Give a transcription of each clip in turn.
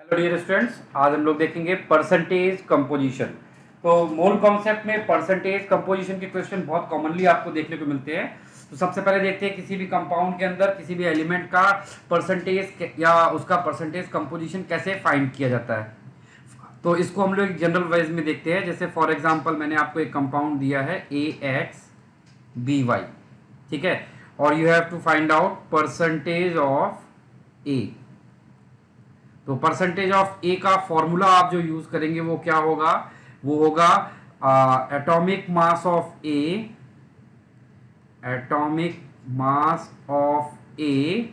Hello dear students, आज हम लोग देखेंगे परसेंटेज कंपोजिशन। तो मूल कॉन्सेप्ट में परसेंटेज कंपोजिशन के क्वेश्चन बहुत कॉमनली आपको देखने को मिलते हैं। तो सबसे पहले देखते हैं किसी भी कंपाउंड के अंदर किसी भी एलिमेंट का परसेंटेज या उसका परसेंटेज कंपोजिशन कैसे फाइंड किया जाता है। तो इसको हम लोग जनरल वाइज में देखते हैं। जैसे फॉर एग्जांपल मैंने आपको एक कंपाउंड दिया है AXBY, ठीक है, और you have to find out percentage of A. तो परसेंटेज ऑफ ए का फॉर्मूला आप जो यूज करेंगे वो क्या होगा, वो होगा atomic mass of A, atomic mass of A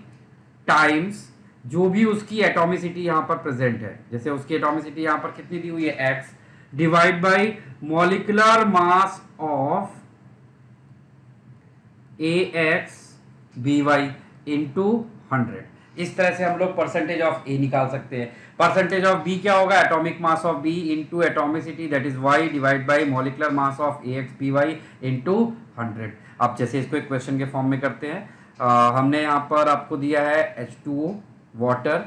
times जो भी उसकी एटॉमिसिटी यहां पर प्रेजेंट है। जैसे उसकी एटॉमिसिटी यहां पर कितनी दी हुई है x, divide by molecular mass of AXBY into 100। इस तरह से हम लोग परसेंटेज ऑफ ए निकाल सकते हैं। परसेंटेज ऑफ बी क्या होगा, atomic mass of B into atomicity that is Y divide by molecular mass of AXBY into 100। अब जैसे इसको एक क्वेश्चन के फॉर्म में करते हैं, हमने यहाँ पर आपको दिया है H2O वाटर,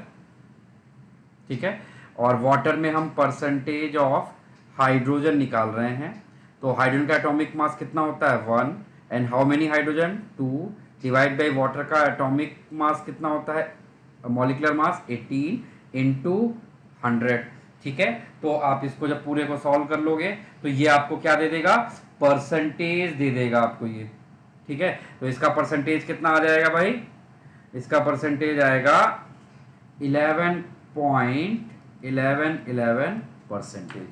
ठीक है, और वाटर में हम परसेंटेज ऑफ हाइड्रोजन निकाल रहे हैं। तो हाइड्रोजन का एटॉमिक मास कितना होता है 1, and how many hydrogen 2, divide by water का एटॉमिक मास कितना होता है, मॉलिकुलर मास 18 इंटू 100, ठीक है। तो आप इसको जब पूरे को सॉल्व कर लोगे तो ये आपको क्या दे देगा, परसेंटेज दे देगा आपको ये, ठीक है। तो इसका परसेंटेज कितना आ जाएगा भाई, इसका परसेंटेज आएगा 11.1111%,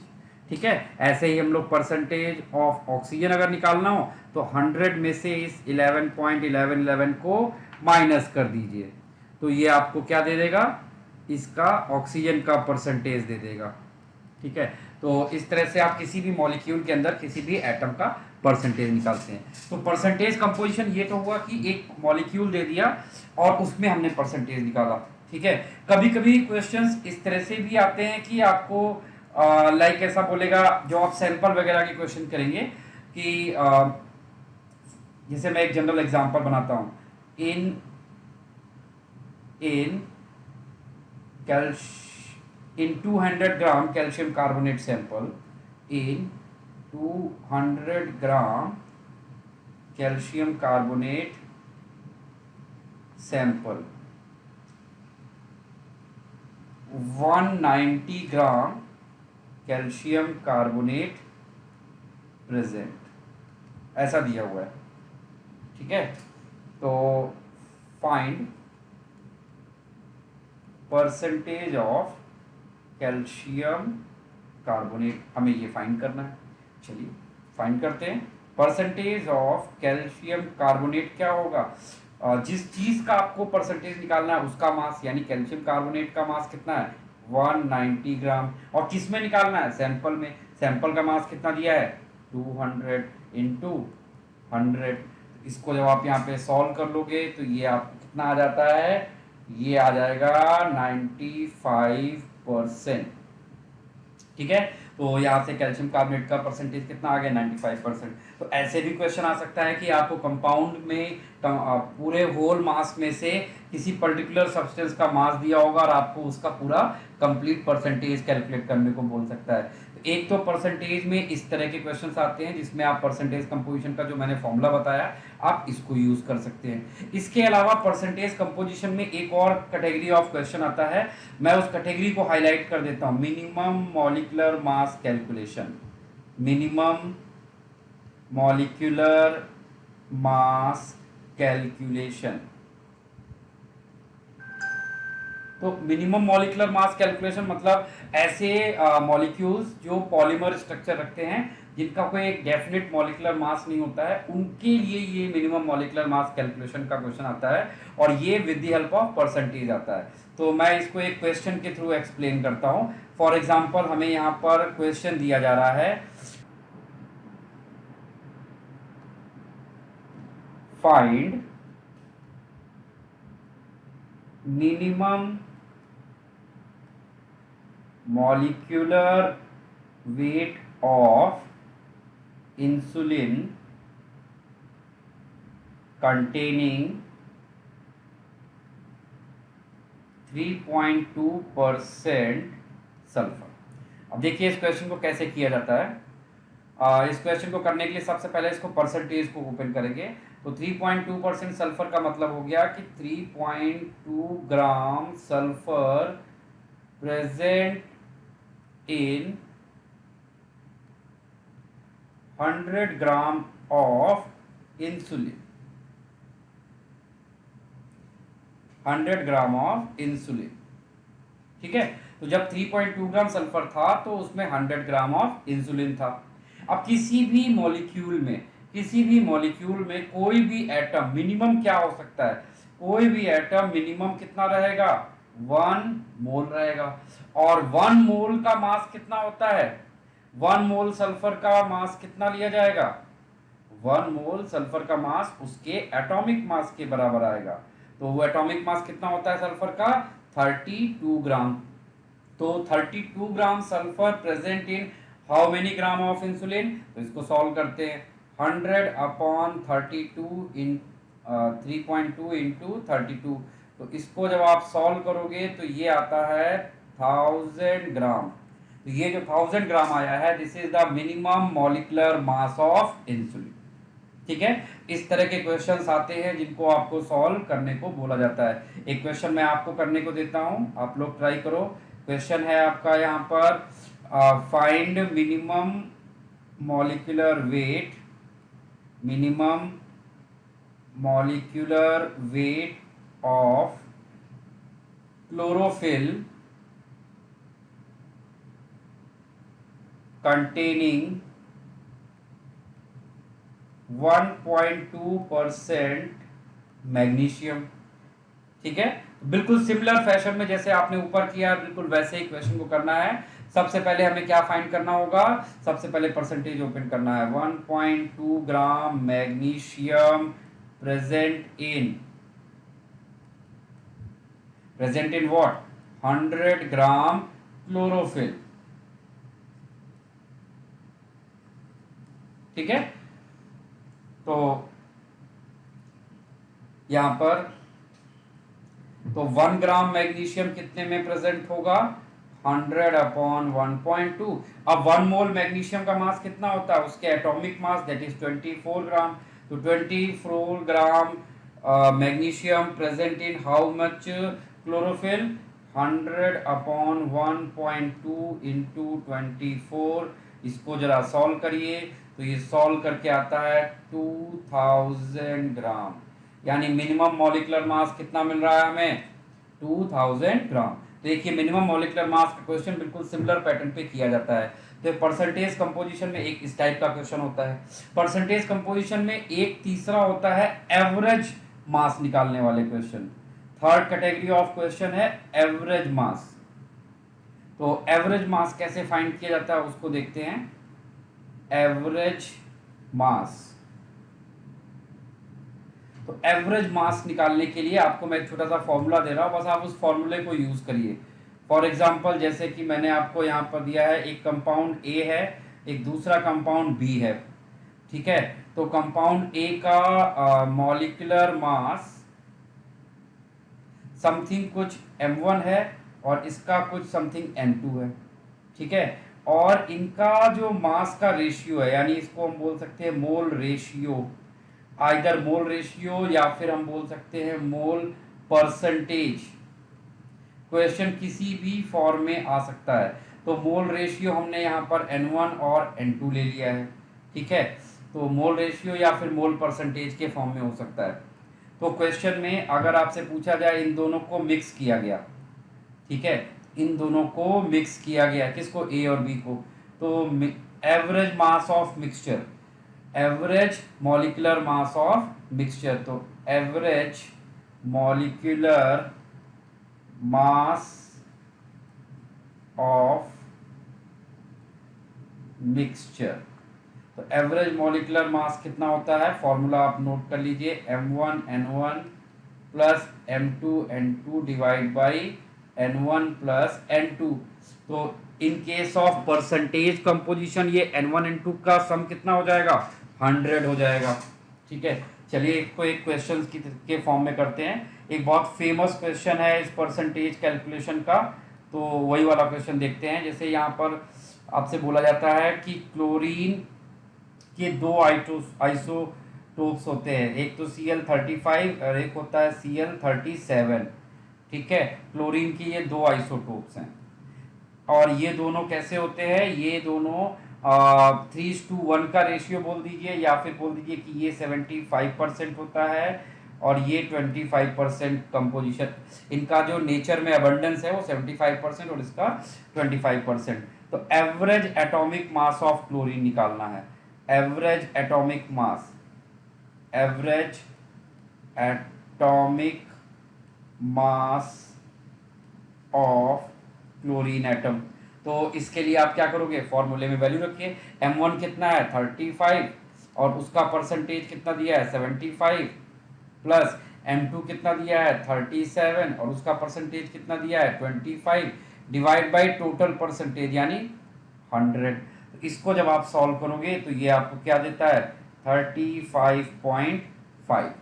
ठीक है। ऐसे ही हम लोग परसेंटेज ऑफ ऑक्सीजन अगर निकालना हो तो 100 में से इस 11.1111 को माइनस कर दीजिए, तो ये आपको क्या दे देगा, इसका ऑक्सीजन का परसेंटेज दे देगा, ठीक है। तो इस तरह से आप किसी भी मॉलिक्यूल के अंदर किसी भी एटम का परसेंटेज निकालते हैं। तो परसेंटेज कंपोजिशन ये तो हुआ कि एक मॉलिक्यूल दे दिया और उसमें हमने परसेंटेज निकाला, ठीक है। कभी कभी क्वेश्चंस इस तरह से भी आते हैं कि आपको लाइक ऐसा बोलेगा, जो आप सैंपल वगैरह के क्वेश्चन करेंगे कि जैसे मैं एक जनरल एग्जांपल बनाता हूं, इन इन in 200 gram calcium carbonate sample, in 200 gram calcium carbonate sample, 190 gram calcium carbonate present, ऐसा दिया हुआ है, ठीक है। तो find percentage of calcium carbonate, हमें ये फाइंड करना है। चलिए फाइंड करते हैं। परसेंटेज ऑफ कैल्शियम कार्बोनेट क्या होगा, जिस चीज का आपको परसेंटेज निकालना है उसका मास, यानी कैल्शियम कार्बोनेट का मास कितना है 190 ग्राम, और किस में निकालना है, सैंपल में। सैंपल का मास कितना दिया है 200 इंटू 100। इसको जब आप यहाँ पे सॉल्व कर लोगे तो ये आपको कितना आ जाता है, ये आ जाएगा 95%, ठीक है। तो यहाँ से कैल्शियम कार्बोनेट का परसेंटेज कितना आ गया 95%। तो ऐसे भी क्वेश्चन आ सकता है कि आपको कंपाउंड में पूरे होल मास में से किसी पर्टिकुलर सब्सटेंस का मास दिया होगा और आपको उसका पूरा कंप्लीट परसेंटेज कैलकुलेट करने को बोल सकता है। तो एक तो परसेंटेज में इस तरह के क्वेश्चंस आते हैं जिसमें आप परसेंटेज कंपोजिशन का जो मैंने फॉर्मूला बताया आप इसको यूज कर सकते हैं। इसके अलावा परसेंटेज कंपोजिशन में एक और कैटेगरी ऑफ क्वेश्चन आता है, मैं उस कैटेगरी को हाईलाइट कर देता हूं, minimum molecular mass calculation. Minimum molecular mass calculation. तो मिनिमम मॉलिक्यूलर मास कैलकुलेशन मतलब ऐसे मॉलिक्यूल्स जो पॉलीमर स्ट्रक्चर रखते हैं जिनका कोई एक डेफिनेट मॉलिक्यूलर मास नहीं होता है, उनके लिए ये मिनिमम मॉलिक्यूलर मास कैलकुलेशन का क्वेश्चन आता है, और ये with the help of percentage आता है। तो मैं इसको एक क्वेश्चन के थ्रू एक्सप्लेन करता हूं। फॉर एग्जाम्पल हमें यहाँ पर क्वेश्चन दिया जा रहा है, find minimum molecular weight of insulin containing 3.2% sulphur. अब देखिए इस क्वेश्चन को कैसे किया जाता है। इस क्वेश्चन को करने के लिए सबसे पहले इसको परसेंटेज को ओपन करेंगे। तो 3.2% सल्फर का मतलब हो गया कि 3.2 ग्राम sulphur present in 100 gram of insulin. 100 gram of insulin, ठीक है। तो जब 3.2 ग्राम सल्फर था तो उसमें 100 ग्राम ऑफ इंसुलिन था। अब किसी भी मॉलिक्यूल में कोई भी एटम मिनिमम क्या हो सकता है, कोई भी एटम मिनिमम कितना रहेगा, 1 मोल रहेगा। और 1 मोल का मास कितना होता है, 1 मोल सल्फर का मास कितना लिया जाएगा, 1 मोल सल्फर का मास उसके एटॉमिक मास के बराबर आएगा। तो वो एटॉमिक मास कितना होता है सल्फर का, 32 ग्राम। तो 32 ग्राम sulphur present in how many gram of insulin. तो इसको सॉल्व करते हैं, 100/32 इन 3.2 इंटू 32। तो इसको जब आप सॉल्व करोगे तो ये आता है 1000 ग्राम। तो ये जो 1000 ग्राम आया है, this is the minimum molecular mass of insulin, ठीक है। इस तरह के क्वेश्चंस आते हैं जिनको आपको सॉल्व करने को बोला जाता है। एक क्वेश्चन मैं आपको करने को देता हूं, आप लोग ट्राई करो। क्वेश्चन है आपका यहाँ पर, find minimum molecular weight of chlorophyll containing 1.2% magnesium, ठीक है। बिल्कुल सिमिलर फैशन में जैसे आपने ऊपर किया बिल्कुल वैसे ही क्वेश्चन को करना है। सबसे पहले हमें क्या फाइंड करना होगा, सबसे पहले परसेंटेज ओपन करना है। 1.2 gram magnesium present in what, 100 gram chlorophyll, ठीक है। तो यहां पर तो 1 ग्राम मैग्नीशियम कितने में प्रेजेंट होगा, 100/1.2। अब 1 मोल मैग्नीशियम का मास कितना होता है, उसके atomic mass that is 24 gram. तो 24 gram magnesium present in how much chlorophyll, 100/1.2 into 24। इसको जरा सॉल्व करिए तो ये सॉल्व करके आता है 2000 ग्राम। यानी मिनिमम मॉलिक्यूलर मास कितना मिल रहा है हमें, 2000 ग्राम। देखिए मिनिमम मॉलिक्यूलर मास का क्वेश्चन बिल्कुल सिमिलर पैटर्न पे किया जाता है। तो परसेंटेज कंपोजिशन में एक इस टाइप का क्वेश्चन होता है। परसेंटेज कंपोजिशन में एक तीसरा होता है एवरेज मास निकालने वाले question. Third category of question है एवरेज मास। तो एवरेज मास कैसे फाइंड किया जाता है उसको देखते हैं। एवरेज मास, तो एवरेज मास निकालने के लिए आपको मैं एक छोटा सा फॉर्मूला दे रहा हूं, बस आप उस फॉर्मूले को यूज करिए। फॉर एग्जांपल जैसे कि मैंने आपको यहाँ पर दिया है, एक कंपाउंड ए है, एक दूसरा कंपाउंड बी है, ठीक है। तो कंपाउंड ए का मॉलिक्यूलर मास समथिंग कुछ m1 है और इसका कुछ समथिंग m2 है, ठीक है। और इनका जो मास का रेशियो है, यानी इसको हम बोल सकते हैं mole ratio, either mole ratio या फिर हम बोल सकते हैं मोल परसेंटेज। क्वेश्चन किसी भी फॉर्म में आ सकता है। तो मोल रेशियो हमने यहाँ पर n1 और n2 ले लिया है, ठीक है। तो मोल रेशियो या फिर मोल परसेंटेज के फॉर्म में हो सकता है। तो क्वेश्चन में अगर आपसे पूछा जाए इन दोनों को मिक्स किया गया, ठीक है, इन दोनों को मिक्स किया गया, किसको, ए और बी को। तो average mass of mixture, average molecular mass of mixture, तो average molecular mass of mixture. तो एवरेज मॉलिक्यूलर मास कितना होता है, फॉर्मूला आप नोट कर लीजिए, m1n1 plus m2n2 divide by n1 plus n2। तो in case of percentage composition ये n1 n2 का सम कितना हो जाएगा, 100 हो जाएगा, ठीक है। चलिए इसको एक क्वेश्चन के फॉर्म में करते हैं। एक बहुत फेमस क्वेश्चन है इस परसेंटेज कैलकुलेशन का, तो वही वाला क्वेश्चन देखते हैं। जैसे यहाँ पर आपसे बोला जाता है कि क्लोरीन के दो आइसोटोप्स होते हैं, एक तो Cl35 और एक होता है Cl37। ठीक है, क्लोरीन की ये दो आइसोटोप्स हैं, और ये दोनों कैसे होते हैं, ये दोनों 3:1 का रेशियो बोल दीजिए, या फिर बोल दीजिए कि ये 75% होता है और ये 25% कंपोजिशन। इनका जो नेचर में अबंडेंस है वो 75% और इसका 25%। तो average atomic mass of chlorine निकालना है। Average atomic mass, average atomic mass of chlorine atom. तो इसके लिए आप क्या करोगे, फॉर्मूले में वैल्यू रखिए। m1 कितना है 35 और उसका परसेंटेज कितना दिया है 75, प्लस m2 कितना दिया है 37 और उसका परसेंटेज कितना दिया है 25, डिवाइड बाय टोटल परसेंटेज यानी 100। तो इसको जब आप सॉल्व करोगे तो ये आपको क्या देता है 35.5।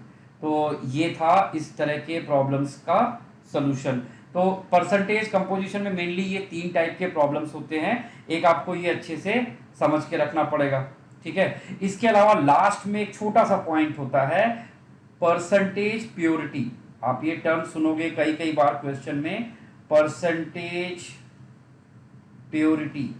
तो ये था इस तरह के प्रॉब्लम्स का सॉल्यूशन। तो परसेंटेज कंपोजिशन में मेनली ये 3 टाइप के प्रॉब्लम्स होते हैं, एक आपको ये अच्छे से समझ के रखना पड़ेगा। ठीक है, इसके अलावा लास्ट में एक छोटा सा पॉइंट होता है परसेंटेज प्योरिटी। आप ये टर्म सुनोगे कई कई बार क्वेश्चन में, परसेंटेज प्योरिटी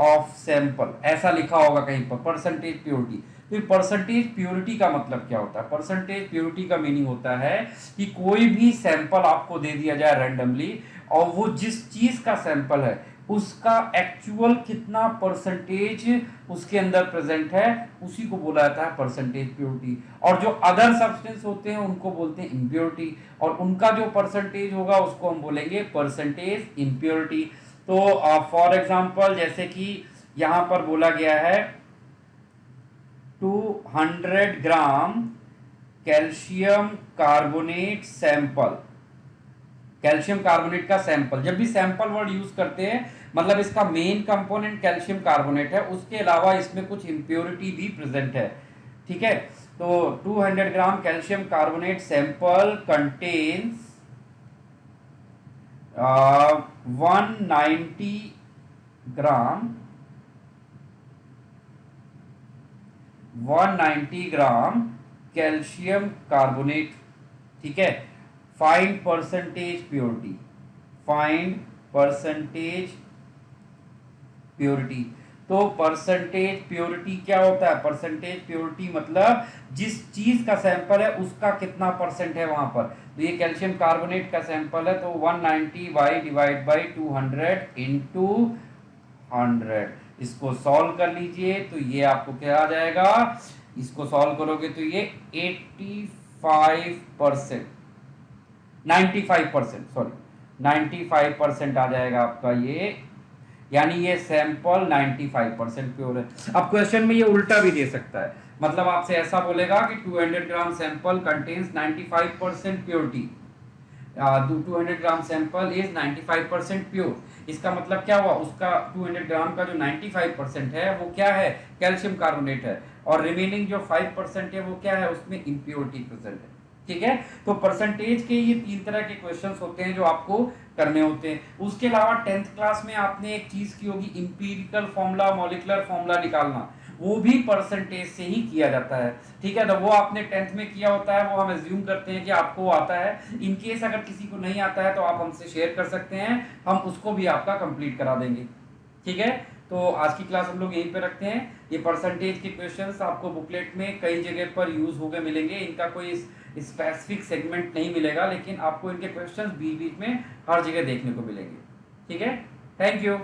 ऑफ सैंपल, ऐसा लिखा होगा कहीं पर परसेंटेज प्योरिटी। तो परसेंटेज प्योरिटी का मतलब क्या होता है, परसेंटेज प्योरिटी का मीनिंग होता है कि कोई भी सैंपल आपको दे दिया जाए रैंडमली, और वो जिस चीज का सैंपल है उसका एक्चुअल कितना परसेंटेज उसके अंदर प्रेजेंट है, उसी को बोला जाता है परसेंटेज प्योरिटी। और जो अदर सब्सटेंस होते हैं उनको बोलते हैं इम्प्योरिटी, और उनका जो परसेंटेज होगा उसको हम बोलेंगे परसेंटेज इम्प्योरिटी। तो फॉर एग्जांपल जैसे कि यहां पर बोला गया है 200 ग्राम calcium carbonate sample, calcium carbonate का सैंपल। जब भी सैंपल वर्ड यूज करते हैं मतलब इसका मेन कंपोनेंट कैल्शियम कार्बोनेट है, उसके अलावा इसमें कुछ इम्प्योरिटी भी प्रेजेंट है। ठीक है, तो 200 ग्राम कैल्शियम कार्बोनेट सैंपल कंटेन्स 190 ग्राम 190 ग्राम कैल्शियम कार्बोनेट। ठीक है, find percentage purity, find percentage purity. तो परसेंटेज प्योरिटी क्या होता है, परसेंटेज प्योरिटी मतलब जिस चीज का सैंपल है उसका कितना परसेंट है वहां पर। तो ये कैल्शियम कार्बोनेट का सैंपल है, तो 190 डिवाइड बाई 200 इंटू 100। इसको सॉल्व कर लीजिए तो ये आपको क्या आ जाएगा, इसको सॉल्व करोगे तो ये 85%, 95%, सॉरी 95% आ जाएगा आपका ये, यानी ये सैंपल 95% प्योर है। अब क्वेश्चन में ये उल्टा भी दे सकता है, मतलब आपसे ऐसा बोलेगा कि 200 gram sample contains 95% purity, 200 gram sample is 95% pure. इसका मतलब क्या हुआ, उसका 200 ग्राम का जो 95% है वो क्या है, कैल्शियम कार्बोनेट है, और रिमेनिंग जो 5% है वो क्या है, उसमें इम्प्योरिटी प्रेजेंट है। ठीक है, तो परसेंटेज के ये 3 तरह के क्वेश्चंस होते हैं जो आपको करने होते हैं। उसके अलावा 10th क्लास में आपने एक चीज की होगी, इंपीरिकल फॉर्मूला, मॉलिक्यूलर फॉर्मूला निकालना, वो भी परसेंटेज से ही किया जाता है। ठीक है, तो वो आपने 10th में किया होता है, वो हम एज्यूम करते हैं कि आपको आता है। इन केस अगर किसी को नहीं आता है तो आप हमसे शेयर कर सकते हैं, हम उसको भी आपका कंप्लीट करा देंगे। ठीक है, तो आज की क्लास हम लोग यहीं पे रखते हैं। ये परसेंटेज के क्वेश्चंस आपको बुकलेट में कई जगह पर यूज हो गए मिलेंगे, इनका कोई स्पेसिफिक सेगमेंट नहीं मिलेगा, लेकिन आपको इनके क्वेश्चंस बीच बीच में हर जगह देखने को मिलेंगे। ठीक है, थैंक यू।